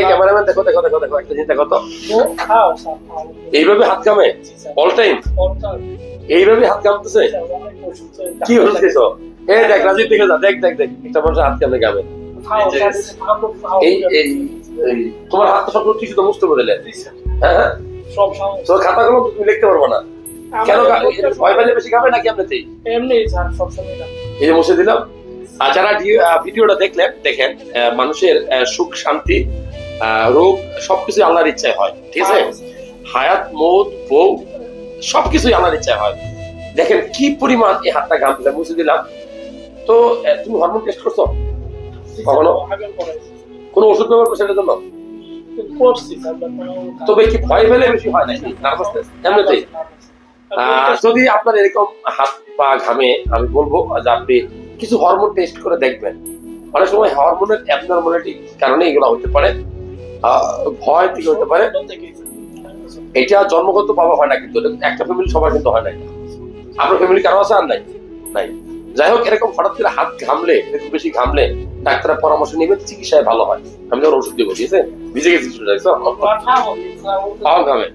Cameraman দেখো দেখো দেখো দেখো একটা জিনিস দেখো তো, এইভাবে হাত কামে অল টাইম, এইভাবে হাত কামতেছে। কি হচ্ছে? এই দেখ রাজীব, দেখে যা, দেখ দেখ দেখ একটা মানুষ হাত কামে কামে। এই এই তোমার হাত তো সব কিছু তো মুছতে বদলে। হ্যাঁ হ্যাঁ, তোর খাতাগুলো তুমি লিখতে পারবো না কেন? ভয় পেলে বেশি খাবে নাকি এমনিতেই? এই যে মুছে দিলাম। আর যারা ভিডিওটা দেখলেন, দেখেন মানুষের সুখ শান্তি রোগ সবকিছু আল্লাহর ইচ্ছায় হয়, ঠিক আছে? হায়াত মৌত বউ সবকিছুই আল্লাহর ইচ্ছায় হয়। দেখেন কি পরিমাণ এই হাতটা ঘামতে মুছে দিলাম। তো তুমি হরমোন টেস্ট করছো কখনো? কোন ওষুধ ব্যবহার করছো এটার জন্য? তবে কি ভয় পেলে বেশি হয় নাকি নার্ভাসনেস এমনিতেই? যদি আপনার এরকম হাত পা ঘামে, আমি বলবো যে আপনি কিছু হরমোন টেস্ট করে দেখবেন। অনেক সময় হরমোনের অ্যাবনরমালিটি কারণে এগুলো হতে পারে, ভয় থেকে হতে পারে। এটা জন্মগত পাওয়া হয় না, কিন্তু একটা ফ্যামিলি সবার কিন্তু হয় না। আপনার ফ্যামিলি কারো আছে? আর নাই? নাই। যাই হোক, এরকম হঠাৎ করে হাত ঘামলে, একটু বেশি ঘামলে ডাক্তারের পরামর্শ নেবেন, চিকিৎসায় ভালো হয়। আমি যখন ওষুধ দিব, ঠিক আছে? ভিজে গেছি ঘামে।